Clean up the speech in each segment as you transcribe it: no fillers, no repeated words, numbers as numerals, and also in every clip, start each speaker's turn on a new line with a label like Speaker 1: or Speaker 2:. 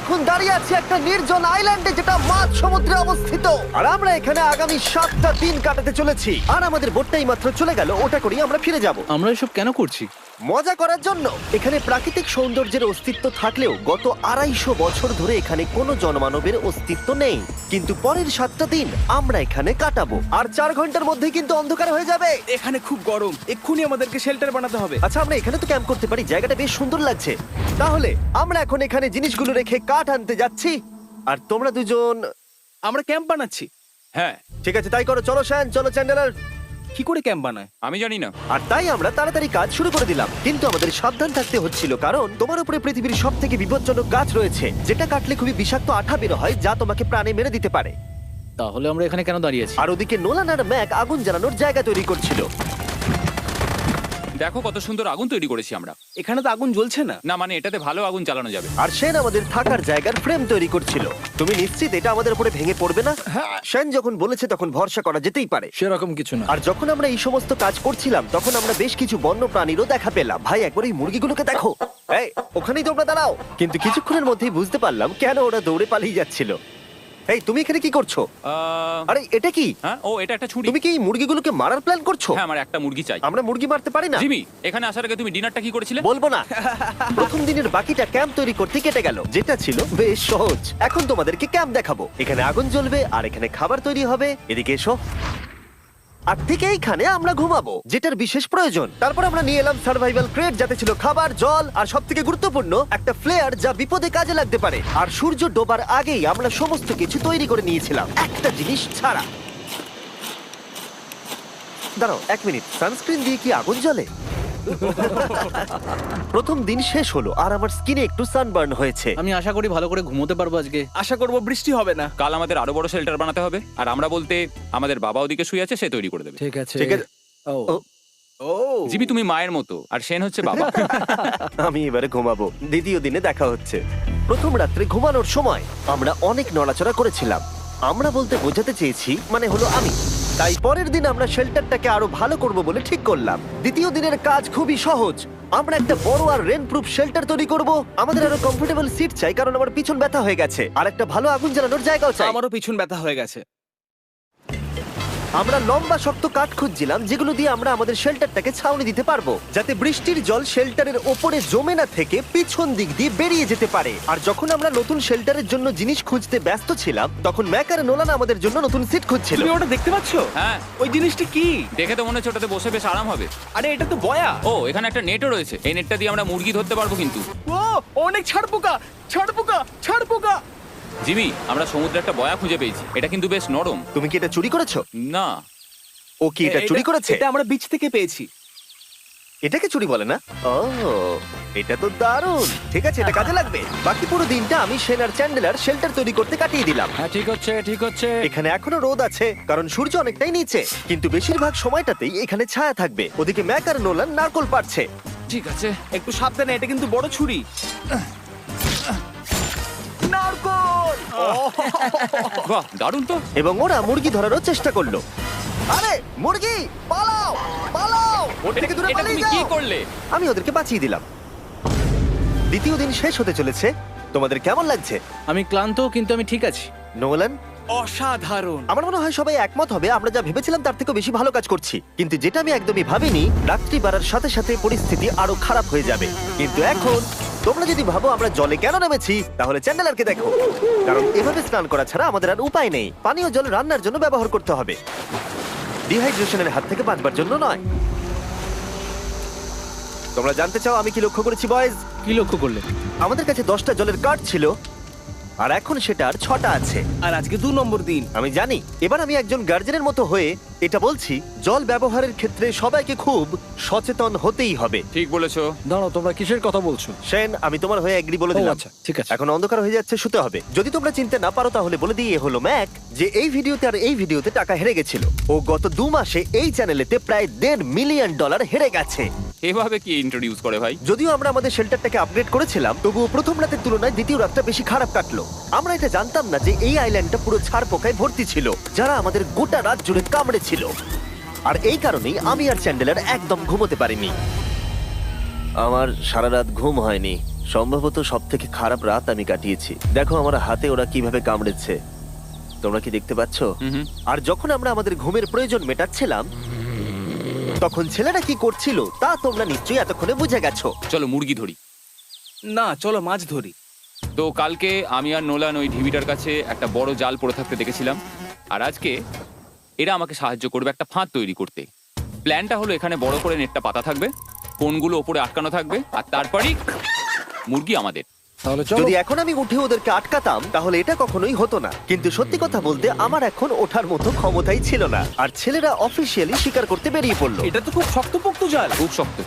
Speaker 1: এখন দাঁড়িয়ে আছি একটা নির্জন আইল্যান্ডে যেটা মাঝ সমুদ্রে অবস্থিত, আর আমরা এখানে আগামী 7টা দিন কাটাতে চলেছি। আর আমাদের বোটটাই মাত্র চলে গেল, ওটা করেই আমরা ফিরে যাব
Speaker 2: আমরা এসব কেন করছি?
Speaker 1: মজা করার জন্য। এখানে প্রাকৃতিক সৌন্দর্যের অস্তিত্ব থাকলেও গত 250 বছর ধরে এখানে কোনো জনমানবের অস্তিত্ব নেই। কিন্তু পরের 7টা দিন আমরা এখানে কাটাবো, আর 4 ঘন্টার মধ্যেই কিন্তু অন্ধকার হয়ে যাবে।
Speaker 3: এখানে খুব গরম, এক্ষুনি আমাদেরকে শেল্টার বানাতে হবে।
Speaker 1: আচ্ছা, আমরা এখানে তো ক্যাম্প করতে পারি, জায়গাটা বেশ সুন্দর লাগছে। তাহলে আমরা এখন এখানে জিনিসগুলো রেখে কাঠ আনতে যাচ্ছি, আর তোমরা দুজন।
Speaker 3: আমরা ক্যাম্প বানাচ্ছি।
Speaker 4: হ্যাঁ,
Speaker 1: ঠিক আছে, তাই করো। চলো শ্যান, চলো চ্যান্ডেলার।
Speaker 3: কি করে ক্যাম্প বানায়?
Speaker 4: আমি জানি না।
Speaker 1: আর তাই আমরা তাড়াতাড়ি কাজ শুরু করে দিলাম, কিন্তু আমাদের সাবধান থাকতে হচ্ছিল, কারণ তোমার উপরে পৃথিবীর সব থেকে বিপজ্জনক গাছ রয়েছে, যেটা কাটলে খুবই বিষাক্ত আঠা বের হয়, যা তোমাকে প্রাণে মেরে দিতে পারে।
Speaker 2: তাহলে আমরা এখানে কেন দাঁড়িয়ে আছি?
Speaker 1: আর ওদিকে নোলান আর ম্যাক আগুন জ্বালানোর জায়গা তৈরি করছিল।
Speaker 4: দেখো কত সুন্দর আগুন তৈরি করেছি আমরা।
Speaker 3: এখানে তো আগুন জ্বলছে না।
Speaker 4: না মানে এটাতে ভালো আগুন চালানো যাবে।
Speaker 1: আর সেন আমাদের থাকার জায়গার ফ্রেম তৈরি করছিল। তুমি নিশ্চিত এটা আমাদের উপরে ভেঙে পড়বে না? সেন যখন বলেছে তখন ভরসা করা যেতেই পারে।
Speaker 2: সেরকম কিছু না।
Speaker 1: আর যখন আমরা এই সমস্ত কাজ করছিলাম তখন আমরা বেশ কিছু বন্য প্রাণীরও দেখা পেলাম। ভাই, একবার এই মুরগিগুলোকে দেখো। এই, ওখানেই তোমরা দাঁড়াও। কিন্তু কিছুক্ষণের মধ্যেই বুঝতে পারলাম কেন ওরা দৌড়ে পালিয়ে যাচ্ছিল। এই, তুমি এখানে কি করছো? আরে এটা কি?
Speaker 4: হ্যাঁ, ও এটা একটা ছুরি।
Speaker 1: তুমি কি এই মুরগিগুলোকে মারার প্ল্যান করছো?
Speaker 4: হ্যাঁ, আমার একটা মুরগি চাই।
Speaker 1: আমরা মুরগি মারতে পারি না।
Speaker 4: জিমি, এখানে আসার আগে তুমি ডিনারটা কি করেছিলে?
Speaker 1: বলবো না। প্রথম দিনের বাকিটা ক্যাম্প তৈরি করতে কেটে গেল, যেটা ছিল বেশ সহজ। এখন তোমাদেরকে ক্যাম্প দেখাবো। এখানে আগুন জ্বলবে আর এখানে খাবার তৈরি হবে। এদিকে এসো। আর ঠিক এইখানে আমরা ঘুমাবো, যেটার বিশেষ প্রয়োজন। তারপর আমরা নিয়ে এলাম সার্ভাইভাল ক্রেট, যাতে ছিল খাবার, জল আর সবথেকে গুরুত্বপূর্ণ একটা ফ্লেয়ার, যা বিপদে কাজে লাগতে পারে। আর সূর্য ডোবার আগেই আমরা সমস্ত কিছু তৈরি করে নিয়েছিলাম, একটা জিনিস ছাড়া। দাঁড়াও 1 মিনিট, সানস্ক্রিন দিয়ে কি আগুন জ্বলে? প্রথম দিন শেষ হলো আর আমার স্কিনে একটু সানবার্ন হয়েছে।
Speaker 2: আমি আশা করি ভালো করে ঘুমোতে পারবো আজকে।
Speaker 3: আশা করব বৃষ্টি হবে না।
Speaker 4: কাল আমাদের আরো বড় শেল্টার বানাতে হবে, আর আমরা বলতে আমাদের বাবা ওদিকে শুয়ে আছে, সে তৈরি করে দেবে।
Speaker 2: ঠিক আছে।
Speaker 1: ঠিক আছে।
Speaker 2: ও
Speaker 1: ও,
Speaker 3: ও
Speaker 4: জিমি তুমি মায়ের মতো, আর সেন হচ্ছে বাবা।
Speaker 1: আমি এবারে ঘুমাবো। দ্বিতীয় দিনে দেখা হচ্ছে। প্রথম রাত্রে ঘুমানোর সময় আমরা অনেক নড়াচড়া করেছিলাম। আমরা বলতে বোঝাতে চেয়েছি, মানে হলো আমি। তাই পরের দিন আমরা শেল্টারটাকে আরো ভালো করব বলে ঠিক করলাম। দ্বিতীয় দিনের কাজ খুবই সহজ। আমরা একটা বড় আর রেন প্রুফ শেল্টার তৈরি করব। আমাদের আরো কমফোর্টেবল সিট চাই, কারণ আমার পিছন ব্যথা হয়ে গেছে, আর একটা ভালো আগুন জ্বালানোর জায়গাও চাই।
Speaker 3: আমারও পিছন ব্যথা হয়ে গেছে।
Speaker 1: আমরা লম্বা শক্ত কাঠ খুঁজছিলাম, যেগুলো দিয়ে আমরা আমাদের শেল্টারটাকে ছাউনি দিতে পারবো, যাতে বৃষ্টির জল শেল্টারের ওপরে জমে না থেকে পিছন দিক দিয়ে বেরিয়ে যেতে পারে। আর যখন আমরা নতুন শেল্টারের জন্য জিনিস খুঁজতে ব্যস্ত ছিলাম, তখন ম্যাক আর নোলান আমাদের জন্য নতুন সিট খুঁজছিল।
Speaker 3: তুমি ওটা দেখতে পাচ্ছ?
Speaker 4: হ্যাঁ,
Speaker 3: ওই জিনিসটা কি?
Speaker 4: দেখে তো মনে হচ্ছে ওটাতে বসে বেশ আরাম হবে।
Speaker 3: আরে এটা তো বয়া।
Speaker 4: ও, এখানে একটা নেটও রয়েছে। এই নেটটা দিয়ে আমরা মুরগি ধরতে পারবো। কিন্তু
Speaker 3: ও অনেক ছাড়পোকা, ছাড়পোকা, ছাড়পোকা।
Speaker 4: জিমি, আমরা সমুদ্রে একটা বয়া খুঁজে পেয়েছি। এটা কিন্তু বেশ নরম।
Speaker 1: তুমি কি এটা চুরি করেছো?
Speaker 4: না।
Speaker 1: ও কি এটা চুরি করেছে?
Speaker 3: এটা আমরা বিচ থেকে পেয়েছি।
Speaker 1: এটাকে চুরি বলে না? ও, এটা তো দারুণ। ঠিক আছে, এটা কাজে লাগবে। বাকি পুরো দিনটা আমি সেন আর চ্যান্ডেলার শেল্টার তৈরি করতে কাটিয়ে দিলাম।
Speaker 2: হ্যাঁ, ঠিক হচ্ছে, ঠিক হচ্ছে।
Speaker 1: এখানে এখনো রোদ আছে, কারণ সূর্য অনেকটাই নিচে, কিন্তু বেশিরভাগ সময়টাতেই এখানে ছায়া থাকবে। ওদিকে ম্যাক আর নোলান নারকল পাড়ছে।
Speaker 4: ঠিক আছে।
Speaker 3: একটু সাবধানে, এটা কিন্তু বড় ছুরি। নারকল!
Speaker 4: বাহ, দারুণ তো।
Speaker 1: এবং ওরা মুরগি ধরারও চেষ্টা করলো। আরে মুরগি, পালাও পালাও, ওর থেকে দূরে
Speaker 4: এটা
Speaker 1: পালিয়ে
Speaker 4: তুমি কি
Speaker 1: যাও।
Speaker 4: করলে?
Speaker 1: আমি ওদেরকে বাঁচিয়ে দিলাম। দ্বিতীয় দিন শেষ হতে চলেছে। তোমাদের কেমন লাগছে?
Speaker 2: আমি ক্লান্ত, কিন্তু আমি ঠিক আছি।
Speaker 1: নোলান?
Speaker 3: অসাধারণ।
Speaker 1: আমার মনে হয় সবাই একমত হবে, আমরা যা ভেবেছিলাম তার থেকেও বেশি ভালো কাজ করছি। কিন্তু যেটা আমি একদমই ভাবিনি, রাত্রি বাড়ার সাথে সাথে পরিস্থিতি আরো খারাপ হয়ে যাবে। কিন্তু এখন তোমরা যদি ভাবো আমরা জলে কেন নেমেছি, তাহলে চ্যান্ডেলারকে দেখো। কারণ এভাবে স্নান করা ছাড়া আমাদের আর উপায় নেই। পানীয় জল রান্নার জন্য ব্যবহার করতে হবে, ডিহাইড্রেশনের হাত থেকে বাঁচবার জন্য নয়। তোমরা জানতে চাও আমি কি লক্ষ্য করেছি বয়েজ?
Speaker 2: কি লক্ষ্য করলে?
Speaker 1: আমাদের কাছে 10টা জলের কার্ড ছিল, আর এখন সেটা আর 6টা আছে।
Speaker 3: আর আজকে 2 নম্বর দিন।
Speaker 1: আমি জানি। এবার আমি একজন গার্জেনের মতো হয়ে এটা বলছি, জল ব্যবহারের ক্ষেত্রে সবাইকে খুব সচেতন হতেই হবে।
Speaker 4: ঠিক বলেছো।
Speaker 2: দাঁড়াও, তোমরা কিসের কথা বলছো?
Speaker 1: সেন, আমি তোমার হয়ে এগ্রি বলে
Speaker 2: ও,
Speaker 1: দিলাম।
Speaker 2: আচ্ছা, ঠিক আছে।
Speaker 1: এখন অন্ধকার হয়ে যাচ্ছে, শুতে হবে। যদি তোমরা চিনতে না পারো তাহলে বলে দিয়ে হলো ম্যাক, যে এই ভিডিওতে আর এই ভিডিওতে টাকা হেরে গেছিল। ও গত 2 মাসে এই চ্যানেলেতে প্রায় $1.5 মিলিয়ন হেরে গেছে।
Speaker 4: এভাবে কি ইন্ট্রোডিউস করে ভাই?
Speaker 1: যদিও আমরা আমাদের শেল্টারটাকে আপগ্রেড করেছিলাম, তবুও প্রথম রাতের তুলনায় দ্বিতীয় রাতটা বেশি খারাপ কাটলো। আমরা এটা জানতাম না যে এই আইল্যান্ডটা পুরো ছাড় পোকায় ভর্তি ছিল, যারা আমাদের গোটা রাত জুড়ে কামড়েছিল। আর এই কারণেই আমি আর চ্যান্ডেলার একদম ঘুমোতে পারিনি। আমার সারা রাত ঘুম হয়নি। সম্ভবত সব থেকে খারাপ রাত আমি কাটিয়েছি। দেখো আমার হাতে ওরা কিভাবে কামড়েছে, তোমরা কি দেখতে পাচ্ছ?
Speaker 4: হুম।
Speaker 1: আর যখন আমরা আমাদের ঘুমের প্রয়োজন মেটাচ্ছিলাম, তখন ছেলেরা কি করছিল তা তোমরা নিশ্চয়ই এতক্ষণে বুঝে গেছো।
Speaker 4: চলো মুরগি ধরি।
Speaker 3: না, চলো মাছ ধরি।
Speaker 4: তো কালকে আমি আর নোলান ওই ঢিবিটার কাছে একটা বড় জাল পড়ে থাকতে দেখেছিলাম, আর আজকে এরা আমাকে সাহায্য করবে একটা ফাঁদ তৈরি করতে। প্ল্যানটা হলো এখানে বড় করে নেটটা পাতা থাকবে, কোনগুলো ওপরে আটকানো থাকবে, আর তারপরেই মুরগি আমাদের।
Speaker 2: তাহলে চলো।
Speaker 1: যদি এখন আমি উঠে ওদেরকে আটকাতাম তাহলে এটা কখনোই হতো না, কিন্তু সত্যি কথা বলতে আমার এখন ওঠার মতো ক্ষমতাই ছিল না। আর ছেলেরা অফিসিয়ালি স্বীকার করতে বেরিয়ে পড়লো।
Speaker 3: এটা তো খুব শক্তপোক্ত জাল।
Speaker 4: খুব শক্ত।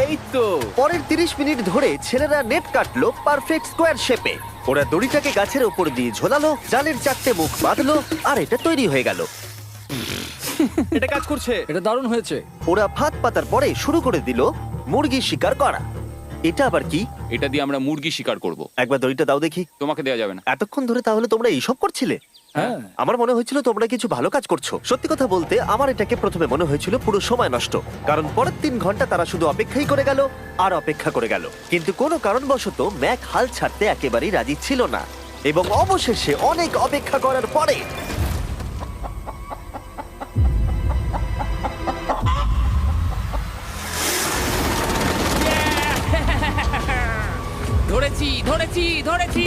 Speaker 3: এই তো।
Speaker 1: পরের 30 মিনিট ধরে ছেলেরা নেট কাটলো পারফেক্ট স্কোয়ার শেপে। ওরা দড়িটাকে গাছের উপর দিয়ে ঝোলালো, জালের 4টে মুখ বাঁধলো, আর এটা তৈরি হয়ে গেল।
Speaker 3: এটা কাজ করছে।
Speaker 2: এটা দারুণ হয়েছে।
Speaker 1: ওরা ফাঁদ পাতার পরে শুরু করে দিল মুরগি শিকার করা। এটা আবার কি?
Speaker 4: এটা দিয়ে আমরা মুরগি শিকার করব।
Speaker 1: একবার দড়িটা দাও দেখি।
Speaker 4: তোমাকে দেওয়া যাবে না।
Speaker 1: এতক্ষণ ধরে তাহলে তোমরা এইসব করছিলে?
Speaker 2: হ্যাঁ।
Speaker 1: আমার মনে হয়েছিল তোমরা কিছু ভালো কাজ করছো। সত্যি কথা বলতে আমার এটাকে প্রথমে মনে হয়েছিল পুরো সময় নষ্ট, কারণ পরের 3 ঘন্টা তারা শুধু অপেক্ষাই করে গেল আর অপেক্ষা করে গেল। কিন্তু কোনো কারণবশত ম্যাক হাল ছাড়তে একেবারেই রাজি ছিল না, এবং অবশেষে অনেক অপেক্ষা করার পরে
Speaker 4: ধরেছি ধরেছি ধরেছি।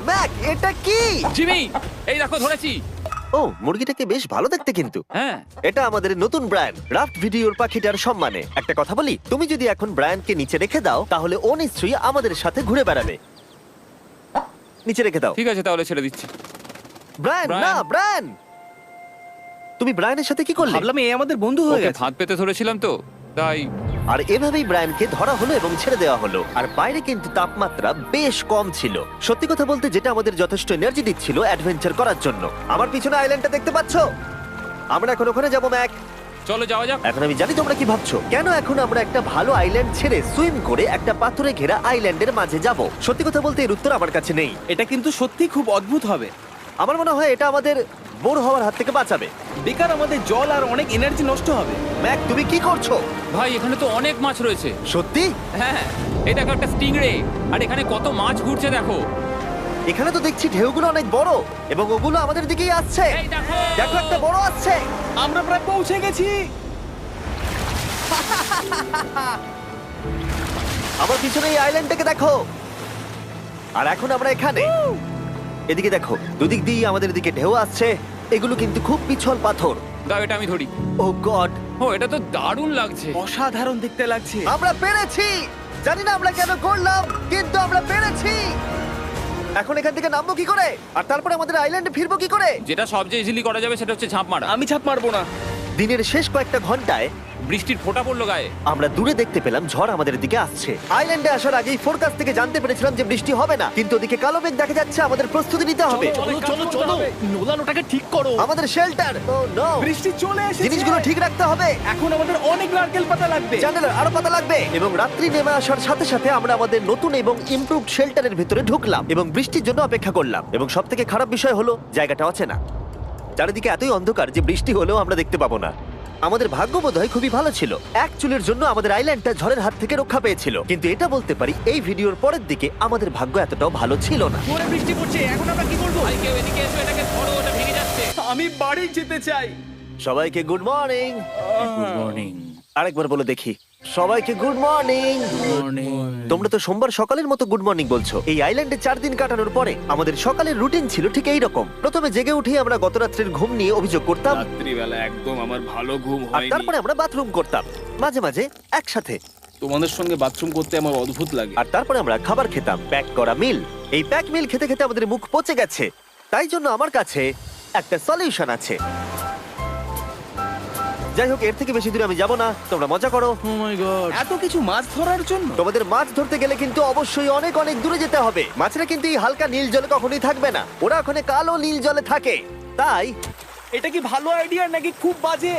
Speaker 1: ম্যাক, এটা কি?
Speaker 4: জিমি, এই দেখো ধরেছি।
Speaker 1: ও, মুরগিটাকে বেশ ভালো দেখতে কিন্তু।
Speaker 4: হ্যাঁ।
Speaker 1: এটা আমাদের নতুন ব্র্যান্ড রাফট ভিডিওর পাখিটার সম্মানে। একটা কথা বলি, তুমি যদি এখন ব্র্যান্ডকে নিচে রেখে দাও তাহলে ও নিশ্চয়ই আমাদের সাথে ঘুরে বেড়াবে। নিচে রেখে দাও।
Speaker 4: ঠিক আছে, তাহলে ছেড়ে দিচ্ছি।
Speaker 1: Brian,
Speaker 4: Brian.
Speaker 1: না ব্রায়ান, তুমি ব্রায়ানের সাথে কি করলে?
Speaker 3: ভাবলাম এই আমাদের বন্ধু হয়ে
Speaker 4: ওকে
Speaker 3: গেছে।
Speaker 4: ফাঁদ পেতে ধরেছিলাম তো, তাই।
Speaker 1: আর এভাবেই ব্রায়ানকে ধরা হলো এবং ছেড়ে দেওয়া হলো। আর বাইরে কিন্তু তাপমাত্রা বেশ কম ছিল। সত্যি কথা বলতে যেটা আমাদের যথেষ্ট এনার্জি দিচ্ছিল অ্যাডভেঞ্চার করার জন্য। আমার পিছনে আইল্যান্ডটা দেখতে পাচ্ছো? আমরা এখন ওখানে যাবো ম্যাক।
Speaker 4: চলো যাওয়া যাক।
Speaker 1: এখন আমি জানি তোমরা কি ভাবছো, কেন এখন আমরা একটা ভালো আইল্যান্ড ছেড়ে সুইম করে একটা পাথরে ঘেরা আইল্যান্ডের মাঝে যাব? সত্যি কথা বলতে এর উত্তর আমার কাছে নেই।
Speaker 3: এটা কিন্তু সত্যি খুব অদ্ভুত হবে।
Speaker 1: আমার মনে হয় এটা আমাদের বোর হওয়ার হাত থেকে বাঁচাবে।
Speaker 3: বেকার আমাদের জল আর অনেক এনার্জি নষ্ট হবে।
Speaker 1: ম্যাক, তুমি কি করছো?
Speaker 4: ভাই, এখানে তো অনেক মাছ রয়েছে।
Speaker 1: সত্যি?
Speaker 4: হ্যাঁ, এই দেখো একটা স্টিংরে, আর এখানে কত মাছ ঘুরছে দেখো।
Speaker 1: এখানে তো দেখছি ঢেউগুলো অনেক বড় এবং ওগুলো আমাদের দিকেই আসছে।
Speaker 4: এই দেখো।
Speaker 1: দেখো, একটা বড় আসছে।
Speaker 3: আমরা প্রায় পৌঁছে গেছি।
Speaker 1: আমার পিছনে এই আইল্যান্ডটাকে দেখো। আর এখন আমরা এখানে। এদিকে দেখো, দুদিক দিয়ে আমাদের দিকে ঢেউ আসছে। এগুলো কিন্তু খুব পিছল পাথর।
Speaker 4: দাও, এটা আমি ধরি।
Speaker 1: ও গড,
Speaker 4: ও, এটা তো দারুণ লাগছে।
Speaker 3: অসাধারণ দেখতে লাগছে।
Speaker 1: আমরা পেরেছি। জানি না আমরা কেন করলাম, কিন্তু আমরা পেরেছি। এখন এখান থেকে নামবো কি করে, আর তারপরে আমাদের আইল্যান্ডে ফিরবো কি করে?
Speaker 4: যেটা সবচেয়ে ইজিলি করা যাবে সেটা হচ্ছে ঝাঁপ মারা।
Speaker 3: আমি ছাপ মারবো না।
Speaker 1: দিনের শেষ কয়েকটা ঘন্টায়
Speaker 4: বৃষ্টির ফোঁটা পড়লো গায়ে।
Speaker 1: আমরা দূরে দেখতে পেলাম ঝড় আমাদের দিকে আসছে। আইল্যান্ডে আসার আগেই ফোরকাস্ট থেকে জানতে পেরেছিলাম যে বৃষ্টি হবে না, কিন্তু ওদিকে কালো মেঘ দেখা যাচ্ছে। আমাদের প্রস্তুতি নিতে হবে।
Speaker 3: চলো। নোলান ওটাকে ঠিক করো।
Speaker 1: আমাদের শেল্টার, ও নো,
Speaker 3: বৃষ্টি চলে এসেছে।
Speaker 1: জিনিসগুলো ঠিক রাখতে হবে।
Speaker 3: এখন আমাদের অনেক নারকেল পাতা লাগবে।
Speaker 1: জানালার আরো পাতা লাগবে। এবং রাত্রি নেমে আসার সাথে সাথে আমরা আমাদের নতুন এবং ইমপ্রুভড শেল্টারের ভিতরে ঢুকলাম এবং বৃষ্টির জন্য অপেক্ষা করলাম। এবং সব থেকে খারাপ বিষয় হলো জায়গাটা অচেনা। চারিদিকে এতই অন্ধকার যে বৃষ্টি হলেও আমরা দেখতে পাবো না। আমাদের ভাগ্য বোধহয় খুবই ভালো ছিল। এক চুলের জন্য আমাদের আইল্যান্ডটা ঝড়ের হাত থেকে রক্ষা পেয়েছিল, কিন্তু এটা বলতে পারি এই ভিডিওর পরের দিকে আমাদের ভাগ্য এতটাও ভালো ছিল না।
Speaker 3: জোরে বৃষ্টি পড়ছে। এখন আমরা কি করব?
Speaker 4: ভাই, কেউ এদিকে এসো, এটাকে ধরো, ওটা ভেঙে যাচ্ছে।
Speaker 3: আমি বাড়ি যেতে চাই।
Speaker 1: সবাইকে গুড মর্নিং।
Speaker 2: Good morning.
Speaker 1: আরেকবার বলে দেখি, সবাইকে গুড মর্নিং। তোমরা তো সোমবার সকালের মতো গুড মর্নিং বলছো। এই আইল্যান্ডে 4 দিন কাটানোর পরে আমাদের সকালের রুটিন ছিল ঠিক এই রকম। প্রথমে জেগে উঠে আমরা গত রাত্রের ঘুম নিয়ে অভিযোগ করতাম,
Speaker 3: রাত্রিবেলা একদম আমার ভালো ঘুম
Speaker 1: আর
Speaker 3: হয়নি।
Speaker 1: তারপরে আমরা বাথরুম করতাম, মাঝে মাঝে একসাথে।
Speaker 3: তোমাদের সঙ্গে বাথরুম করতে আমার অদ্ভুত লাগে।
Speaker 1: আর তারপরে আমরা খাবার খেতাম, প্যাক করা মিল। এই প্যাক মিল খেতে খেতে আমাদের মুখ পচে গেছে। তাই জন্য আমার কাছে একটা সলিউশন আছে। যাই হোক, এর থেকে বেশি দূরে আমি যাব না, তোমরা মজা করো।
Speaker 2: ও মাই গড।
Speaker 3: এত কিছু মাছ ধরার জন্য?
Speaker 1: তোমাদের মাছ ধরতে গেলে কিন্তু অবশ্যই অনেক অনেক দূরে যেতে হবে। মাছেরা কিন্তু এই হালকা নীল জলে কখনোই থাকবে না, ওরা ওখানে কালো নীল জলে থাকে। তাই
Speaker 3: এটা কি ভালো আইডিয়া নাকি খুব বাজে?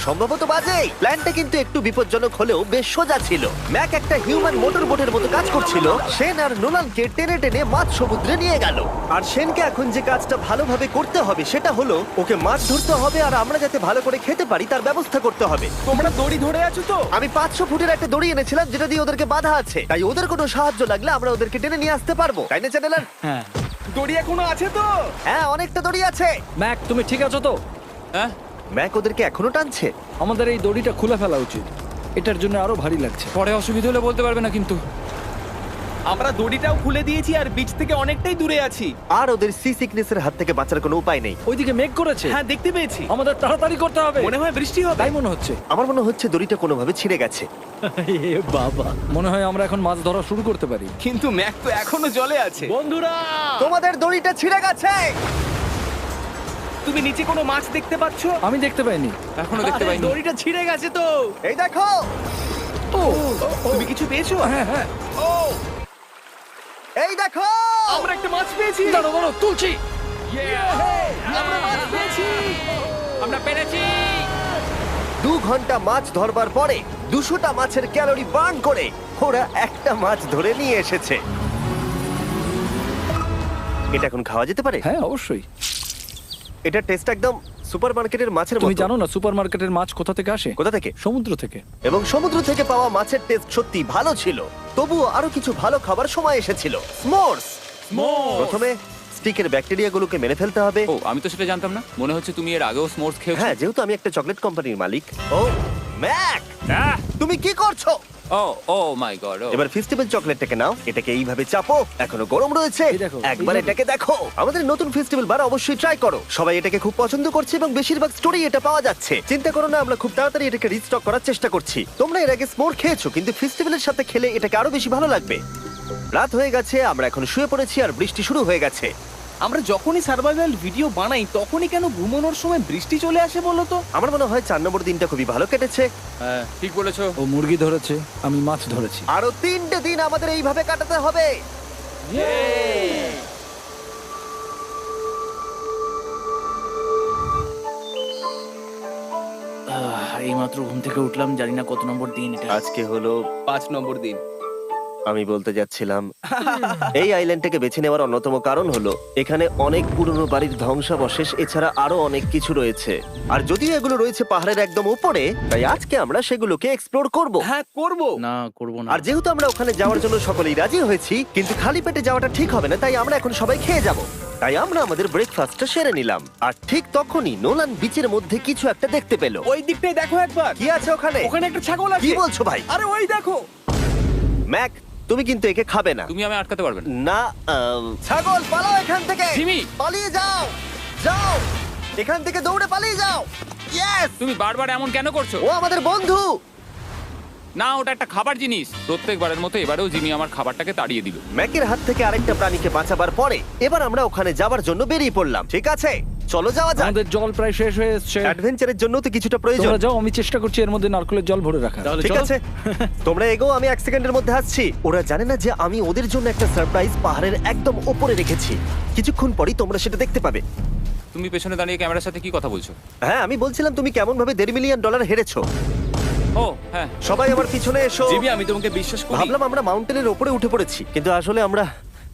Speaker 1: সম্ভবত বাজে। প্ল্যানটা কিন্তু একটু বিপজ্জনক হলেও বেশ সোজা ছিল। ম্যাক একটা হিউম্যান মোটর বোটের মতো কাজ করছিল। শেন আর নোলানকে টেনে টেনে মাছ সমুদ্রে নিয়ে গেল। আর শেনকে এখন যে কাজটা ভালোভাবে করতে হবে সেটা হলো ওকে মাছ ধরতে হবে, আর আমরা যাতে ভালো করে খেতে পারি তার ব্যবস্থা করতে হবে।
Speaker 3: তোমরা দড়ি ধরে আছো তো?
Speaker 1: আমি 500 ফুটের একটা দড়ি এনেছিলাম যেটা দিয়ে ওদেরকে বাঁধা আছে, তাই ওদের কোনো সাহায্য লাগলে আমরা ওদেরকে টেনে নিয়ে আসতে পারবো, তাই না চ্যানেলার?
Speaker 2: হ্যাঁ।
Speaker 3: দড়ি এখনো আছে তো?
Speaker 1: হ্যাঁ, অনেকটা দড়ি আছে।
Speaker 2: ম্যাক, তুমি ঠিক আছো তো?
Speaker 4: হ্যাঁ,
Speaker 1: ম্যাক ওদেরকে এখনো টানছে।
Speaker 2: আমাদের এই দড়িটা খুলে ফেলা উচিত, এটার জন্য আরো ভারী লাগছে।
Speaker 4: পরে অসুবিধা হলে বলতে পারবে না কিন্তু।
Speaker 3: আমরা দড়িটাও খুলে দিয়েছি আর বিচ থেকে অনেকটাই দূরে আছি।
Speaker 1: আর ওদের সি সিকনেসের হাত থেকে বাঁচার কোনো উপায় নেই।
Speaker 2: ওইদিকে মেঘ করেছে।
Speaker 3: হ্যাঁ, দেখতে পেয়েছি।
Speaker 2: আমাদের তাড়াতাড়ি করতে হবে।
Speaker 3: মনে হয় বৃষ্টি হবে।
Speaker 2: তাই মনে হচ্ছে।
Speaker 1: আমার মনে হচ্ছে দড়িটা কোনোভাবে ছিঁড়ে গেছে।
Speaker 2: এ বাবা, মনে হয় আমরা এখন মাছ ধরা শুরু করতে পারি।
Speaker 3: কিন্তু ম্যাক তো এখনো জলে আছে।
Speaker 2: বন্ধুরা,
Speaker 1: তোমাদের দড়িটা ছিঁড়ে গেছে।
Speaker 3: তুমি নিচে কোনো মাছ দেখতে পাচ্ছো?
Speaker 2: আমি দেখতে পাইনি।
Speaker 4: এখনো দেখতে
Speaker 3: আরে,
Speaker 4: পাইনি।
Speaker 3: দড়িটা ছিঁড়ে গেছে তো।
Speaker 1: এই দেখো।
Speaker 2: ও,
Speaker 3: তুমি কিছু পেয়েছো?
Speaker 2: হ্যাঁ হ্যাঁ।
Speaker 3: ও,
Speaker 1: এই দেখো।
Speaker 3: আমরা একটা মাছ পেয়েছি।
Speaker 2: দাঁড়ো দাঁড়ো, তুলছি।
Speaker 3: আমরা মাছ পেয়েছি।
Speaker 4: আমরা পেরেছি।
Speaker 1: 2 ঘন্টা মাছ ধরবার পরে 200টা মাছের ক্যালোরি বার্ন করে ওরা একটা মাছ ধরে নিয়ে এসেছে। এটা এখন খাওয়া যেতে পারে?
Speaker 2: হ্যাঁ, অবশ্যই।
Speaker 1: এটা টেস্ট একদম সুপারমার্কেটের মাছের
Speaker 2: তুমি
Speaker 1: মতো।
Speaker 2: জানো না সুপারমার্কেটের মাছ কোথা থেকে আসে?
Speaker 1: কোথা থেকে?
Speaker 2: সমুদ্র থেকে।
Speaker 1: এবং সমুদ্র থেকে পাওয়া মাছের টেস্ট সত্যি ভালো ছিল। তবুও আরো কিছু ভালো খাবার সময় এসেছিল। স্মোর্স। প্রথমে স্টিকের ব্যাকটেরিয়াগুলোকে মেরে ফেলতে হবে।
Speaker 4: ও, আমি তো সেটা জানতাম না। মনে হচ্ছে তুমি এর আগেও স্মোর্স খেয়েছো।
Speaker 1: হ্যাঁ, যেহেতু আমি একটা চকলেট কোম্পানির মালিক। ও ম্যাক,
Speaker 4: আহ!
Speaker 1: তুমি কি করছো?
Speaker 4: ও ও মাই গড।
Speaker 1: এবার ফেস্টিভ্যাল চকলেটটাকে নাও, এটাকে এইভাবে চাপো, এখনো গরম রয়েছে।
Speaker 2: এই দেখো,
Speaker 1: একবার
Speaker 2: এইভাবে।
Speaker 1: এটাকে দেখো। আমাদের নতুন ফেস্টিভ্যাল বার অবশ্যই ট্রাই করো। সবাই এটাকে খুব পছন্দ করছে এবং বেশিরভাগ স্টোরি এটা পাওয়া যাচ্ছে। চিন্তা করো না, আমরা খুব তাড়াতাড়ি এটাকে রিস্টক করার চেষ্টা করছি। তোমরা এর আগে স্মোর খেয়েছো, কিন্তু ফেস্টিভ্যালের সাথে খেলে এটাকে আরো বেশি ভালো লাগবে। রাত হয়ে গেছে, আমরা এখন শুয়ে পড়েছি আর বৃষ্টি শুরু হয়ে গেছে।
Speaker 3: আমরা যখনই সার্ভাইভাল ভিডিও বানাই তখনই কেন ঘুমানোর সময় বৃষ্টি চলে আসে বলো তো?
Speaker 1: আমার মনে হয় 4 নম্বর দিনটা খুবই ভালো কেটেছে।
Speaker 4: হ্যাঁ, ঠিক বলেছো।
Speaker 2: ও মুরগি ধরেছে, আমি মাছ ধরেছি।
Speaker 1: আরো 3টে দিন আমাদের এইভাবে কাটাতে হবে।
Speaker 5: এইমাত্র ঘুম থেকে উঠলাম, জানি না কত নম্বর দিন এটা।
Speaker 1: আজকে হলো
Speaker 3: 5 নম্বর দিন।
Speaker 1: আমি বলতে যাচ্ছিলাম এই আইল্যান্ডটাকে বেছে নেওয়ার অন্যতম কারণ হলো এখানে অনেক পুরনো বাড়ির ধ্বংসাবশেষ, এছাড়া আরো অনেক কিছু রয়েছে। আর যদিও এগুলো রয়েছে পাহাড়ের একদম উপরে, তাই আজকে আমরা সেগুলোকে এক্সপ্লোর করব।
Speaker 3: হ্যাঁ, করব।
Speaker 5: না, করব না।
Speaker 1: আর যেহেতু আমরা ওখানে যাওয়ার জন্য সকলেই রাজি হয়েছি, কিন্তু খালি পেটে যাওয়াটা ঠিক হবে না, তাই আমরা এখন সবাই খেয়ে যাব। তাই আমরা আমাদের ব্রেকফাস্টটা সেরে নিলাম। আর ঠিক তখনই নোলান বিচের মধ্যে কিছু একটা দেখতে পেল।
Speaker 3: ওই দিকটাই দেখো একবার।
Speaker 1: কি আছে ওখানে?
Speaker 3: ওখানে একটা ছাগল আছে।
Speaker 1: কি বলছো ভাই?
Speaker 3: আরে ওই দেখো।
Speaker 1: ম্যাক, তুমি কিন্তু একে খাবে না।
Speaker 4: তুমি আমি আটকাতে পারবে না।
Speaker 1: না, ছাগল পালাও এখান থেকে।
Speaker 4: জিমি!
Speaker 1: পালিয়ে যাও, যাও এখান থেকে, দৌড়ে পালিয়ে যাও। ইয়েস!
Speaker 4: তুমি বারবার এমন কেন করছো?
Speaker 1: ও আমাদের বন্ধু।
Speaker 4: না, ওটা একটা খাবার জিনিস। প্রত্যেকবারের মতো এবারেও জিমি আমার খাবারটাকে তাড়িয়ে দিল।
Speaker 1: ম্যাকের হাত থেকে আরেকটা প্রাণীকে বাঁচাবার পরে এবার আমরা ওখানে যাবার জন্য বেরিয়ে পড়লাম। ঠিক আছে, চলো যাওয়া যাক।
Speaker 2: আমাদের জল প্রায় শেষ হয়ে এসেছে।
Speaker 1: অ্যাডভেঞ্চারের জন্য তো কিছুটা প্রয়োজন।
Speaker 2: তোমরা যাও, আমি চেষ্টা করছি এর মধ্যে নারকেলের জল ভরে রাখা।
Speaker 5: তাহলে
Speaker 1: ঠিক
Speaker 5: চলো।
Speaker 1: আছে, তোমরা এগো, আমি 1 সেকেন্ডের মধ্যে আসছি। ওরা জানে না যে আমি ওদের জন্য একটা সারপ্রাইজ পাহাড়ের একদম উপরে রেখেছি। কিছুক্ষণ পরেই তোমরা সেটা দেখতে পাবে।
Speaker 4: তুমি পেছনে দাঁড়িয়ে ক্যামেরার সাথে কি কথা বলছো?
Speaker 1: হ্যাঁ, আমি বলছিলাম তুমি কেমন ভাবে $1.5 মিলিয়ন হেরেছো।
Speaker 4: ও হ্যাঁ,
Speaker 1: সবাই আমার পিছনে এসো।
Speaker 3: জিমি, আমি তোমাকে বিশ্বাস করি।
Speaker 1: ভাবলাম আমরা মাউন্টেনের উপরে উঠে পড়েছি, কিন্তু আসলে আমরা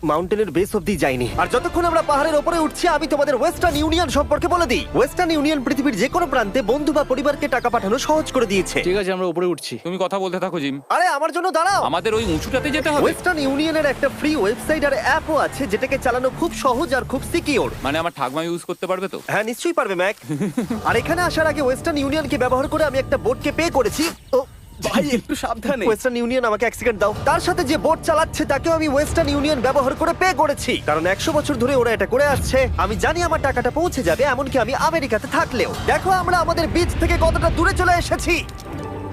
Speaker 1: মাউন্টেনের বেস অব্দি যাইনি। আর যতক্ষণ আমরা পাহাড়ের উপরে উঠছি, আমি তোমাদের ওয়েস্টার্ন ইউনিয়ন সম্পর্কে বলে দিই। ওয়েস্টার্ন ইউনিয়ন পৃথিবীর যে কোনো প্রান্তে বন্ধু বা পরিবারকে টাকা পাঠানো সহজ করে দিয়েছে।
Speaker 5: ঠিক আছে, আমরা উপরে উঠছি।
Speaker 4: তুমি কথা বলতে থাকো জিম।
Speaker 1: আরে আমার জন্য দাঁড়াও।
Speaker 4: আমাদের ওই উঁচুটাতে যেতে হবে।
Speaker 1: ওয়েস্টার্ন ইউনিয়নের একটা ফ্রি ওয়েবসাইট আর অ্যাপও আছে, যেটাকে চালানো খুব সহজ আর খুব সিকিউর।
Speaker 4: মানে আমার ঠাকমা ইউজ করতে পারবে তো?
Speaker 1: হ্যাঁ, নিশ্চয়ই পারবে ম্যাক। আর এখানে আসার আগে ওয়েস্টার্ন ইউনিয়নকে ব্যবহার করে আমি একটা বোটকে পে করেছি। ও
Speaker 3: ভাই, একটু সাবধানে।
Speaker 1: ওয়েস্টার্ন ইউনিয়ন আমাকে 1 সেকেন্ড দাও। তার সাথে যে বোট চালাচ্ছে তাকেও আমি ওয়েস্টার্ন ইউনিয়ন ব্যবহার করে পে করেছি, কারণ 100 বছর ধরে ওরা এটা করে আসছে। আমি জানি আমার টাকাটা পৌঁছে যাবে, এমনকি আমি আমেরিকাতে থাকলেও। দেখো আমরা আমাদের বিচ থেকে কতটা দূরে চলে এসেছি।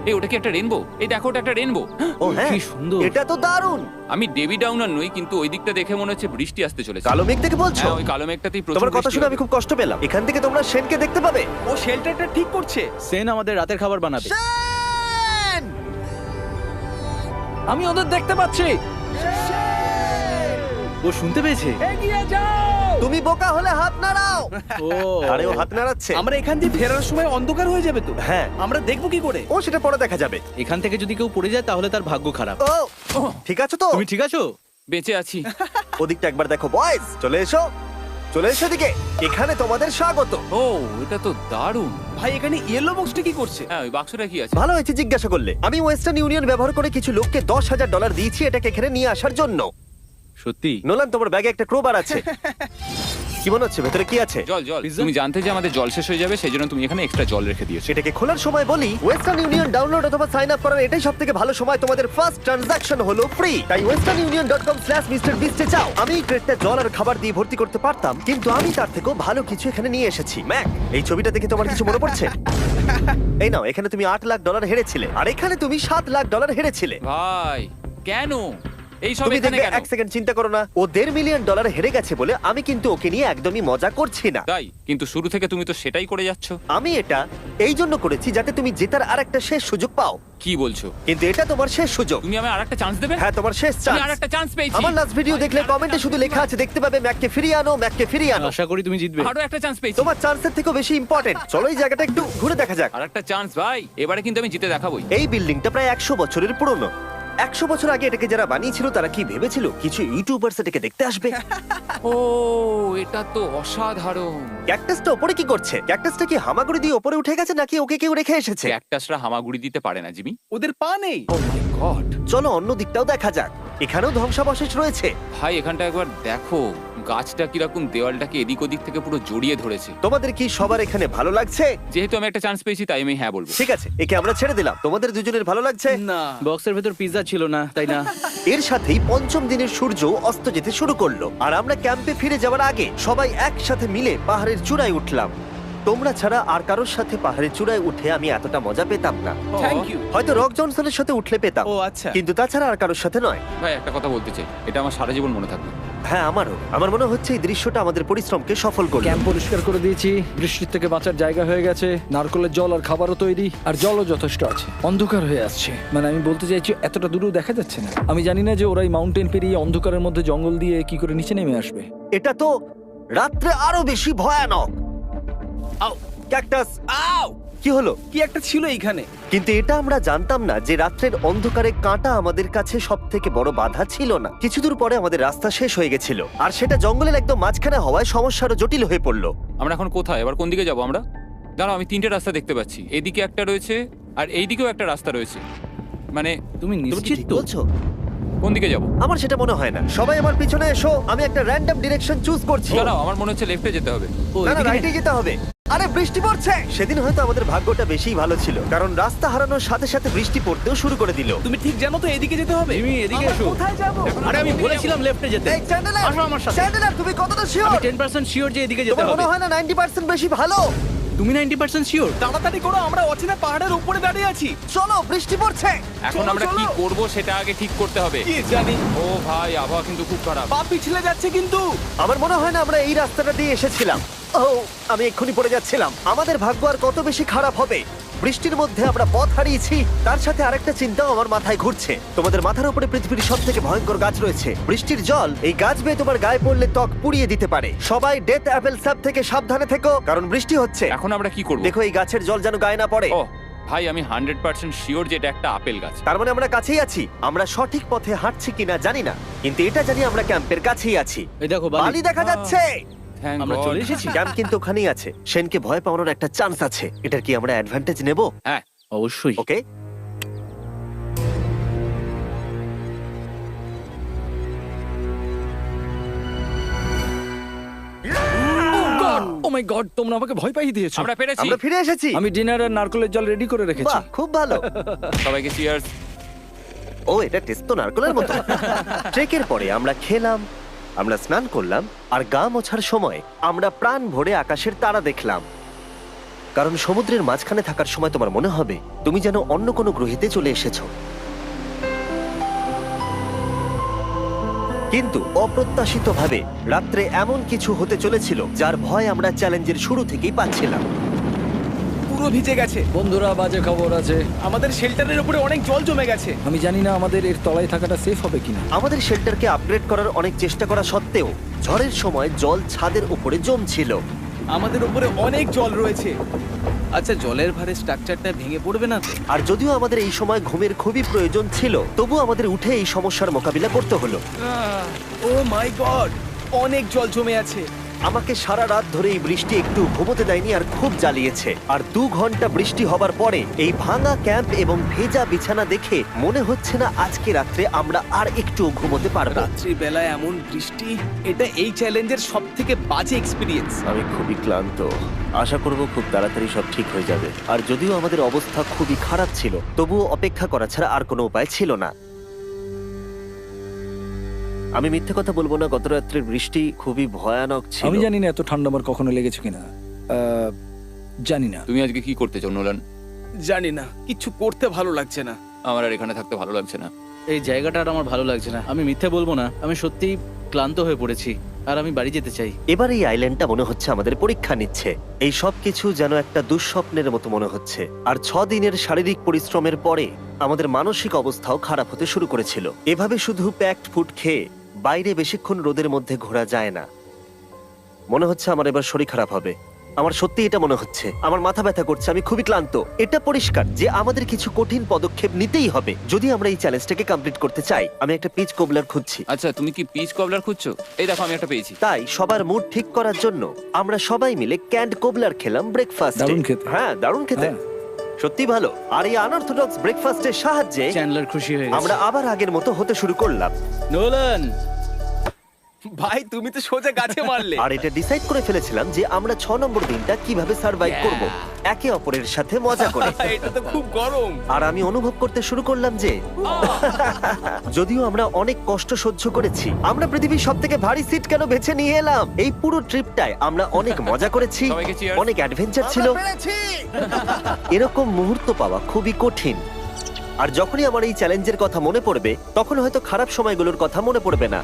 Speaker 4: এই, ওটা কি একটা রেনবো? এই দেখো, ওটা একটা রেনবো।
Speaker 1: ও হ্যাঁ,
Speaker 5: কি সুন্দর।
Speaker 1: এটা তো দারুণ।
Speaker 4: আমি ডেভি ডাউনার নই, কিন্তু ওই দিকটা দেখে মনে হচ্ছে বৃষ্টি আসতে চলেছে।
Speaker 1: কালো মেঘ থেকে বলছো?
Speaker 4: হ্যাঁ, ওই কালো মেঘটাতেই প্রচুর
Speaker 1: তোমার কথা
Speaker 4: বৃষ্টি
Speaker 1: শুনে
Speaker 4: হবে।
Speaker 1: আমি খুব কষ্ট পেলাম। এখান থেকে তোমরা শেনকে দেখতে পাবে।
Speaker 3: ও শেল্টারটা ঠিক করছে।
Speaker 5: সেন আমাদের রাতের খাবার বানাবে।
Speaker 1: শেন!
Speaker 2: আমি ওদের দেখতে পাচ্ছি।
Speaker 3: ও শুনতে পেয়েছে।
Speaker 2: এগিয়ে যাও!
Speaker 1: তুমি বোকা হলে হাত নাড়াও।
Speaker 3: ও
Speaker 1: আরে ও হাত নাড়াচ্ছে।
Speaker 3: আমরা এখান দিয়ে ফেরার সময় অন্ধকার হয়ে যাবে তো।
Speaker 1: হ্যাঁ।
Speaker 3: আমরা দেখবো কি করে?
Speaker 1: ও সেটা পরে দেখা যাবে।
Speaker 3: এখান থেকে যদি কেউ পড়ে যায় তাহলে তার ভাগ্য খারাপ।
Speaker 1: ও ঠিক আছে তো?
Speaker 3: তুমি ঠিক আছো?
Speaker 4: বেঁচে আছি।
Speaker 1: ওদিকটা একবার দেখো বয়েজ, চলে এসো, চলে এসো দিকে। এখানে তোমাদের স্বাগত।
Speaker 4: ও এটা তো দারুণ।
Speaker 3: ভাই এখানে ইয়েলো বক্সটা কি করছে?
Speaker 4: হ্যাঁ ওই বাক্সটা কি আছে?
Speaker 1: ভালো হয়েছে জিজ্ঞাসা করলে। আমি ওয়েস্টার্ন ইউনিয়ন ব্যবহার করে কিছু লোককে $10,000 দিয়েছি এটাকে এখানে নিয়ে আসার জন্য।
Speaker 3: সত্যি?
Speaker 1: নোলান, তোমার ব্যাগে একটা ক্রোবার আছে। কি মনে হচ্ছে ভেতরে কি আছে?
Speaker 4: জল জল।
Speaker 3: Pizza?
Speaker 4: তুমি জানতে যে আমাদের জল শেষ হয়ে যাবে সেই জন্য তুমি এখানে এক্সট্রা জল রেখে দিয়েছো।
Speaker 1: সেটাকে খোলার সময় বলি, ওয়েস্টার্ন ইউনিয়ন ডাউনলোড অথবা সাইন আপ করার এটাই সবথেকে ভালো সময়। তোমাদের ফার্স্ট ট্রানজাকশন হলো ফ্রি। তাই westernunion.com/MrBeast এ যাও। আমি এই ক্রেটটা জল আর খাবার দিয়ে ভর্তি করতে পারতাম, কিন্তু আমি তার থেকেও ভালো কিছু এখানে নিয়ে এসেছি। ম্যাক, এই ছবিটা দেখে তোমার কিছু মনে পড়ছে? এই নাও, এখানে তুমি $8 লাখ হেরেছিলে, আর এখানে তুমি $7 লাখ হেরেছিলে।
Speaker 4: ভাই কেন এই সব
Speaker 1: তুমি
Speaker 4: এখানে
Speaker 1: দেখবে,
Speaker 4: কেন?
Speaker 1: এক সেকেন্ড চিন্তা করো না। ও $1.5 মিলিয়ন হেরে গেছে বলে আমি কিন্তু ওকে নিয়ে একদমই মজা করছি না।
Speaker 4: তাই কিন্তু শুরু থেকে তুমি তো সেটাই করে যাচ্ছ।
Speaker 1: আমি এটা এই জন্য করেছি যাতে তুমি জেতার আরেকটা শেষ সুযোগ পাও,
Speaker 4: কি বলছো?
Speaker 1: কিন্তু এটা তোমার শেষ সুযোগ।
Speaker 4: তুমি আমায় আরেকটা চান্স দেবে?
Speaker 1: হ্যাঁ, তোমার শেষ
Speaker 4: আমি
Speaker 1: চান্স।
Speaker 4: আরেকটা চান্স পেয়েছি।
Speaker 1: আমার লাস্ট ভিডিও দেখলে কমেন্টে শুধু লেখা আছে, দেখতে পাবে ম্যাককে ফিরিয়ে আনো, ম্যাককে ফিরিয়ে আনো।
Speaker 3: আশা করি তুমি জিতবে।
Speaker 4: আরো একটা চান্স পেয়েছি।
Speaker 1: তোমার চান্সের থেকেও বেশি ইম্পর্টেন্ট। চলো এই জায়গাটা একটু ঘুরে দেখা যাক।
Speaker 4: আরেকটা চান্স ভাই, এবারে কিন্তু আমি জিতে দেখাবোই।
Speaker 1: এই বিল্ডিংটা প্রায় 100 বছরের পুরনো। 100 বছর আগে এটাকে যারা বানিয়েছিল তারা কি ভেবেছিল কিছু ইউটিউবার্স এটাকে দেখতে আসবে?
Speaker 4: ও এটা তো অসাধারণ।
Speaker 1: ক্যাকটাসটা ওপরে কি করছে? ক্যাকটাসটা কি হামাগুড়ি দিয়ে ওপরে উঠে গেছে নাকি ওকে কেউ রেখে এসেছে?
Speaker 4: ক্যাকটাসরা হামাগুড়ি দিতে পারে না জিমি।
Speaker 3: ওদের পা নেই।
Speaker 4: ও মাই গড।
Speaker 1: চলো অন্য দিকটাও দেখা যাক। এখানেও ধ্বংসাবশেষ রয়েছে।
Speaker 4: ভাই এখানটা একবার দেখো, গাছটা কিরকম দেওয়ালটাকে এদিক ওদিক থেকে পুরো জড়িয়ে ধরেছে।
Speaker 1: তোমাদের কি সবার এখানে ভালো লাগছে?
Speaker 4: যেহেতু আমি একটা চান্স পেয়েছি তাই আমি হ্যাঁ বলবো।
Speaker 1: ঠিক আছে, একে আমরা ছেড়ে দিলাম। তোমাদের দুজনের ভালো লাগছে?
Speaker 3: না, বক্সের ভেতর পিৎজা ছিল না, তাই না?
Speaker 1: এর সাথেই পঞ্চম দিনের সূর্য অস্ত যেতে শুরু করলো, আর আমরা ক্যাম্পে ফিরে যাওয়ার আগে সবাই একসাথে মিলে পাহাড়ের চূড়ায় উঠলাম। তোমরা ছাড়া আর কারোর সাথে পাহাড়ের চূড়ায় উঠে আমি এতটা মজা পেতাম না।
Speaker 3: Thank you.
Speaker 1: হয়তো রক জনসনের সাথে উঠলে পেতাম,
Speaker 3: ও আচ্ছা।
Speaker 1: কিন্তু তাছাড়া আর কারোর সাথে নয়।
Speaker 4: ভাই একটা কথা বলতে চাই, এটা আমার সারা জীবন মনে থাকবে।
Speaker 1: হ্যাঁ, আমারও। আমার মনে হচ্ছে এই দৃশ্যটা আমাদের পরিশ্রমকে সফল করলো।
Speaker 2: ক্যাম্প পরিষ্কার করে দিয়েছি, বৃষ্টির থেকে বাঁচার জায়গা হয়ে গেছে, নারকেলের জল আর খাবারও তৈরি, আর জলও যথেষ্ট আছে। অন্ধকার হয়ে আসছে, মানে আমি বলতে চাইছি এতটা দূরেও দেখা যাচ্ছে না। আমি জানি না যে ওরা এই মাউন্টেন পেরিয়ে অন্ধকারের মধ্যে জঙ্গল দিয়ে কি করে নিচে নেমে আসবে।
Speaker 1: এটা তো রাত্রে আরো বেশি ভয়ানক।
Speaker 3: আউ,
Speaker 1: ক্যাকটাস,
Speaker 3: আউ!
Speaker 1: কি হলো?
Speaker 3: কি একটা ছিল এইখানে।
Speaker 1: কিন্তু এটা আমরা জানতাম না যে রাত্রের অন্ধকারে কাঁটা আমাদের কাছে সব থেকে বড় বাধা ছিল না। কিছু দূর পরে আমাদের রাস্তা শেষ হয়ে গেছিল, আর সেটা জঙ্গলের একদম মাঝখানে হওয়ায় সমস্যা আরো জটিল হয়ে পড়লো।
Speaker 4: আমরা এখন কোথায়, এবার কোন দিকে যাবো আমরা? দাঁড়াও, আমি তিনটে রাস্তা দেখতে পাচ্ছি। এদিকে একটা রয়েছে আর এইদিকেও একটা রাস্তা রয়েছে। মানে
Speaker 3: তুমি
Speaker 1: তুমি কি
Speaker 3: নিশ্চিত
Speaker 1: ঠিক
Speaker 3: তো?
Speaker 1: বলছো?
Speaker 4: কোন দিকে যাবো?
Speaker 1: আমার সেটা মনে হয় না। সবাই আমার পিছনে এসো, আমি একটা র্যান্ডম ডিরেকশন চুজ করছি।
Speaker 4: দাঁড়াও, আমার মনে হচ্ছে লেফটে যেতে হবে।
Speaker 3: ও,
Speaker 1: না না,
Speaker 3: এদিকে?
Speaker 1: রাইটে যেতে হবে। আরে বৃষ্টি পড়ছে। সেদিন হয়তো আমাদের ভাগ্যটা বেশিই ভালো ছিল, কারণ রাস্তা হারানোর সাথে সাথে বৃষ্টি পড়তেও শুরু করে দিল।
Speaker 3: তুমি ঠিক জানো তো এদিকে যেতে হবে?
Speaker 5: জিমি, এদিকে
Speaker 3: আমরা
Speaker 5: এসো।
Speaker 3: কোথায় যাব?
Speaker 5: আরে আমি বলেছিলাম লেফটে যেতে।
Speaker 1: এই চ্যান্ডেলার,
Speaker 5: আসো আমার সাথে।
Speaker 1: চ্যান্ডেলার, তুমি কতটা শিওর?
Speaker 5: আমি 10% শিওর যে এদিকে যেতে
Speaker 1: তোমার
Speaker 5: হবে।
Speaker 1: মনে হয় না 90% বেশি ভালো?
Speaker 5: তুমি 90% শিওর?
Speaker 3: তাড়াতাড়ি করো, আমরা অচেনা পাহাড়ের উপরে দাঁড়িয়ে আছি।
Speaker 1: চলো, বৃষ্টি পড়ছে।
Speaker 4: এখন
Speaker 3: চলো,
Speaker 4: আমরা কি
Speaker 3: চলো।
Speaker 4: করব সেটা আগে ঠিক করতে হবে।
Speaker 3: কি জানি,
Speaker 4: ও ভাই, আবহাওয়া কিন্তু খুব খারাপ।
Speaker 3: পা পিছলে যাচ্ছে কিন্তু।
Speaker 1: আমার মনে হয় না আমরা এই রাস্তাটা দিয়ে এসেছিলাম। ও, আমি এক্ষুনি পড়ে যাচ্ছিলাম। আমাদের ভাগ্য আর কত বেশি খারাপ হবে। বৃষ্টির মধ্যে আমরা পথ হারিয়েছি, তার সাথে আরেকটা চিন্তাও আমার মাথায় ঘুরছে। তোমাদের মাথার উপরে পৃথিবীর সব থেকে ভয়ঙ্কর গাছ রয়েছে। বৃষ্টির জল এই গাছ বেয়ে তোমার গায়ে পড়লে ত্বক পুড়িয়ে দিতে পারে। সবাই ডেথ অ্যাপেল স্যাপ থেকে সাবধানে থেকো, কারণ বৃষ্টি হচ্ছে।
Speaker 4: এখন আমরা কি করব?
Speaker 1: দেখো এই গাছের জল যেন গায়ে না পড়ে।
Speaker 4: ও ভাই, আমি 100% শিওর যে এটা একটা আপেল গাছ।
Speaker 1: তার মানে আমরা কাছেই আছি। আমরা সঠিক পথে হাঁটছি কিনা জানি না, কিন্তু এটা জানি আমরা ক্যাম্পের কাছেই আছি।
Speaker 5: এই দেখো
Speaker 1: বালি
Speaker 5: বালি।
Speaker 1: দেখা যাচ্ছে।
Speaker 4: Thank
Speaker 5: আমরা
Speaker 4: God.
Speaker 5: চলে এসেছি।
Speaker 1: ক্যাম্প কিন্তু ওখানেই আছে। সেনকে ভয় পাওয়ানোর একটা চান্স আছে। এটার কি আমরা অ্যাডভান্টেজ নেব?
Speaker 4: হ্যাঁ,
Speaker 5: অবশ্যই।
Speaker 1: ওকে,
Speaker 2: ও মাই গড, তোমরা আমাকে ভয় পাইয়ে দিয়েছো।
Speaker 4: আমরা পেরেছি।
Speaker 1: আমরা ফিরে এসেছি।
Speaker 2: আমি ডিনার আর নারকেলের জল রেডি করে রেখেছি।
Speaker 1: বাহ, খুব ভালো।
Speaker 4: সবাইকে চিয়ার্স।
Speaker 1: ও, এটা টেস্ট তো নারকেলের মতো। ট্রেকের পরে আমরা খেলাম, আমরা স্নান করলাম, আর গা মোছার সময় আমরা প্রাণ ভরে আকাশের তারা দেখলাম। কারণ সমুদ্রের মাঝখানে থাকার সময় তোমার মনে হবে তুমি যেন অন্য কোনো গ্রহেতে চলে এসেছো। কিন্তু অপ্রত্যাশিতভাবে রাত্রে এমন কিছু হতে চলেছিল যার ভয় আমরা চ্যালেঞ্জের শুরু থেকেই পাচ্ছিলাম।
Speaker 3: ও পুরো ভিজে গেছে।
Speaker 2: বন্ধুরা, বাজে খবর আছে।
Speaker 3: আমাদের শেল্টারের উপরে অনেক জল জমে গেছে।
Speaker 2: আমি জানি না আমাদের এর তলায় থাকাটা সেফ হবে কিনা।
Speaker 1: আমাদের শেল্টারকে আপগ্রেড করার অনেক চেষ্টা করা সত্ত্বেও ঝড়ের সময় জল ছাদের উপরে জমছিল।
Speaker 3: আমাদের উপরে অনেক জল রয়েছে। আচ্ছা, জলের ভারে স্ট্রাকচারটা ভেঙে পড়বে না তো?
Speaker 1: আর যদিও আমাদের এই সময় ঘুমের খুবই প্রয়োজন ছিল, তবু আমাদের উঠে এই সমস্যার মোকাবিলা করতে হলো।
Speaker 3: ও মাই গড, অনেক জল জমে আছে।
Speaker 1: আমাকে সারা রাত ধরে এই বৃষ্টি একটু ঘুমোতে দেয়নি আর খুব জ্বালিয়েছে। আর 2 ঘন্টা বৃষ্টি হবার পরে এই ভাঙা ক্যাম্প এবং ভেজা বিছানা দেখে মনে হচ্ছে না আজকে রাত্রে আমরা আর একটু ঘুমোতে পারবো।
Speaker 3: রাত্রি বেলায় এমন বৃষ্টি, এটা এই চ্যালেঞ্জের সব থেকে বাজে এক্সপিরিয়েন্স।
Speaker 1: আমি খুবই ক্লান্ত। আশা করব খুব তাড়াতাড়ি সব ঠিক হয়ে যাবে। আর যদিও আমাদের অবস্থা খুবই খারাপ ছিল, তবুও অপেক্ষা করা ছাড়া আর কোনো উপায় ছিল না। আমি মিথ্যে কথা বলবো না, গত রাত্রের বৃষ্টি খুবই ভয়ানক ছিল।
Speaker 2: আমি জানি না এত ঠান্ডা আমার কখনো লেগেছে কিনা। জানি না।
Speaker 4: তুমি আজকে কি করতে চাও নোলান?
Speaker 3: জানি না, কিছু করতে ভালো লাগছে না।
Speaker 4: আমার আর এখানে থাকতে ভালো লাগছে না।
Speaker 5: এই জায়গাটা আর আমার ভালো লাগছে না। আমি মিথ্যে বলবো না, আমি সত্যিই ক্লান্ত হয়ে পড়েছি আর আমি বাড়ি যেতে চাই।
Speaker 1: এবার এই আইল্যান্ডটা মনে হচ্ছে আমাদের পরীক্ষা নিচ্ছে। এই সব কিছু যেন একটা দুঃস্বপ্নের মতো মনে হচ্ছে। আর 6 দিনের শারীরিক পরিশ্রমের পরে আমাদের মানসিক অবস্থাও খারাপ হতে শুরু করেছিল। এভাবে শুধু প্যাকড ফুড খেয়ে বাইরে বেশিক্ষণ রোদের মধ্যে ঘোরা যায় না। মনে হচ্ছে আমার এবার শরীর খারাপ হবে। আমার সত্যি এটা মনে হচ্ছে। আমার মাথা ব্যথা করছে, আমি খুবই ক্লান্ত। এটা পরিষ্কার যে আমাদের কিছু কঠিন পদক্ষেপ নিতেই হবে যদি আমরা এই চ্যালেঞ্জটাকে কমপ্লিট করতে চাই। আমি একটা পিচ কোবলার খুঁজছি।
Speaker 4: আচ্ছা, তুমি কি পিচ কবলার খুঁজছো? এই দেখো, আমি একটা পেয়েছি।
Speaker 1: তাই সবার মুড ঠিক করার জন্য আমরা সবাই মিলে ক্যান্ড কোবলার খেলাম ব্রেকফাস্টে।
Speaker 2: দারুণ খেতে।
Speaker 1: হ্যাঁ, দারুণ খেতে।
Speaker 2: হ্যাঁ।
Speaker 1: সত্যি ভালো। আর এই আনঅর্থোডক্স ব্রেকফাস্টের সাহায্যে
Speaker 5: চ্যান্ডলার খুশি হয়ে গেছে।
Speaker 1: আমরা আবার আগের মতো হতে শুরু করলাম।
Speaker 5: নোলান,
Speaker 3: ভাই, তুমি তো সোজা গাছে মারলে।
Speaker 1: আর এটা ডিসাইড করে ফেলেছিলাম যে আমরা 6 নম্বর দিনটা কিভাবে সার্ভাইভ করব, একে অপরের সাথে মজা করে।
Speaker 3: এটা তো খুব গরম।
Speaker 1: আর আমি অনুভব করতে শুরু করলাম যে যদিও আমরা অনেক কষ্ট সহ্য করেছি, আমরা পৃথিবীর সব থেকে ভারী সিট কেন বেছে নিয়ে এলাম। এই পুরো ট্রিপটায় আমরা অনেক মজা করেছি,
Speaker 4: সবাইকে cheers।
Speaker 1: অনেক অ্যাডভেঞ্চার ছিল। এরকম মুহূর্ত পাওয়া খুবই কঠিন। আর যখনই আমার এই চ্যালেঞ্জের কথা মনে পড়বে, তখন হয়তো খারাপ সময়গুলোর কথা মনে পড়বে না,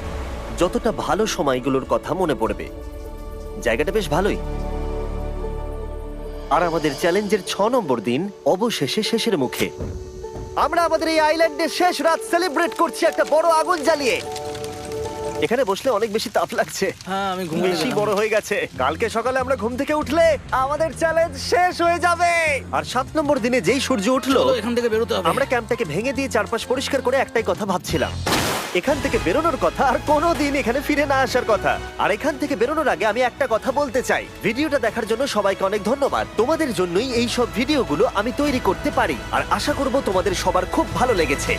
Speaker 1: যতটা ভালো সময়গুলোর কথা মনে পড়বে। জায়গাটা বেশ ভালোই। আর আমাদের চ্যালেঞ্জের 6 নম্বর দিন অবশেষে শেষের মুখে। আমরা আমাদের এই আইল্যান্ডের শেষ রাত সেলিব্রেট করছি একটা বড় আগুন জ্বালিয়ে। এখানে বসলে অনেক বেশি তাপ লাগছে।
Speaker 5: হ্যাঁ, আমি ঘুমিয়ে
Speaker 1: বেশি
Speaker 5: গেলাম।
Speaker 1: বড় হয়ে গেছে। কালকে সকালে আমরা ঘুম থেকে উঠলে আমাদের চ্যালেঞ্জ শেষ হয়ে যাবে। আর 7 নম্বর দিনে যেই সূর্য উঠলো,
Speaker 5: চলো, এখান থেকে বেরোতে হবে।
Speaker 1: আমরা ক্যাম্পটাকে ভেঙে দিয়ে চারপাশ পরিষ্কার করে একটাই কথা ভাবছিলাম, এখান থেকে বেরোনোর কথা আর কোনোদিন এখানে ফিরে না আসার কথা। আর এখান থেকে বেরোনোর আগে আমি একটা কথা বলতে চাই, ভিডিওটা দেখার জন্য সবাইকে অনেক ধন্যবাদ। তোমাদের জন্যই এই সব ভিডিওগুলো আমি তৈরি করতে পারি। আর আশা করব তোমাদের সবার খুব ভালো লেগেছে।